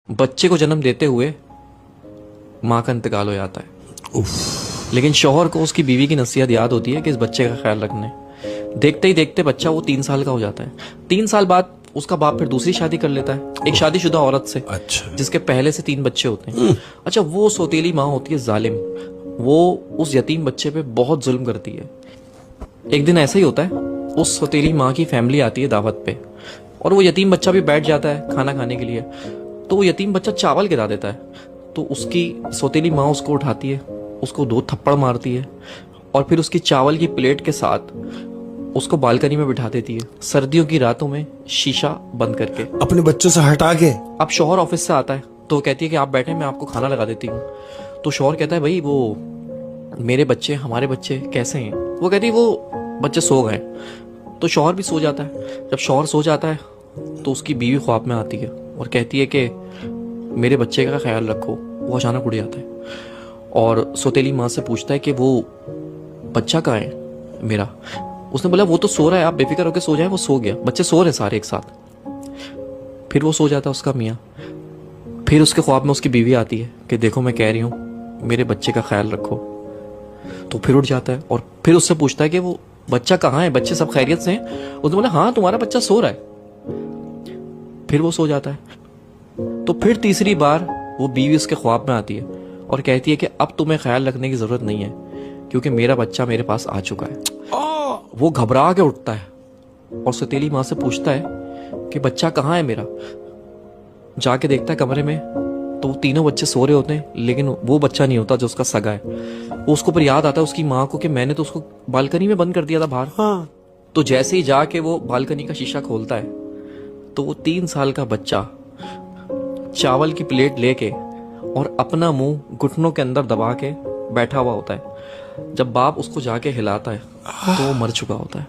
बच्चे को जन्म देते हुए माँ का इंतकाल हो जाता है। लेकिन शौहर को उसकी बीवी की नसीहत याद होती है कि इस बच्चे का ख्याल रखने। देखते ही देखते बच्चा वो 3 साल का हो जाता है। 3 साल बाद उसका बाप फिर दूसरी शादी कर लेता है एक शादीशुदा औरत से। अच्छा। जिसके पहले से 3 बच्चे होते हैं। अच्छा, वो सौतेली माँ होती है जालिम। वो उस यतीम बच्चे पे बहुत जुल्म करती है। एक दिन ऐसा ही होता है, उस सौतेली माँ की फैमिली आती है दावत पे और वो यतीम बच्चा भी बैठ जाता है खाना खाने के लिए। तो वो यतीम बच्चा चावल गिरा देता है। तो उसकी सौतेली माँ उसको उठाती है, उसको 2 थप्पड़ मारती है और फिर उसकी चावल की प्लेट के साथ उसको बालकनी में बिठा देती है, सर्दियों की रातों में शीशा बंद करके। अपने बच्चों से हटा के। अब शौहर ऑफिस से आता है तो कहती है कि आप बैठे, मैं आपको खाना लगा देती हूँ। तो शौहर कहता है, भाई वो मेरे बच्चे, हमारे बच्चे कैसे हैं? वो कहती है वो बच्चे सो गए। तो शौहर भी सो जाता है। जब शौहर सो जाता है तो उसकी बीवी ख्वाब में आती है और कहती है कि मेरे बच्चे का ख्याल रखो। वो अचानक उड़ जाता है और सौतेली माँ से पूछता है कि वो बच्चा कहाँ है मेरा? उसने बोला वो तो सो रहा है, आप बेफिक्र होकर सो जाए। वो सो गया, बच्चे सो रहे सारे एक साथ। फिर वो सो जाता है उसका मियाँ। फिर उसके ख्वाब में उसकी बीवी आती है कि देखो मैं कह रही हूँ मेरे बच्चे का ख्याल रखो। तो फिर उठ जाता है और फिर उससे पूछता है कि वो बच्चा कहाँ है, बच्चे सब खैरियत से हैं? उसने बोला हाँ तुम्हारा बच्चा सो रहा है। फिर वो सो जाता है। तो फिर तीसरी बार वो बीवी उसके ख्वाब में आती है और कहती है कि अब तुम्हें ख्याल रखने की जरूरत नहीं है क्योंकि मेरा बच्चा मेरे पास आ चुका है। वो घबरा के उठता है और सौतेली माँ से पूछता है कि बच्चा कहाँ है मेरा? जाके देखता है कमरे में तो वो तीनों बच्चे सो रहे होते हैं, लेकिन वो बच्चा नहीं होता जो उसका सगा है। वो उसको पर याद आता है उसकी माँ को कि मैंने तो उसको बालकनी में बंद कर दिया था बाहर। हाँ। तो जैसे ही जाके वो बालकनी का शीशा खोलता है तो वो 3 साल का बच्चा चावल की प्लेट लेके और अपना मुंह घुटनों के अंदर दबा के बैठा हुआ होता है। जब बाप उसको जाके हिलाता है तो वो मर चुका होता है।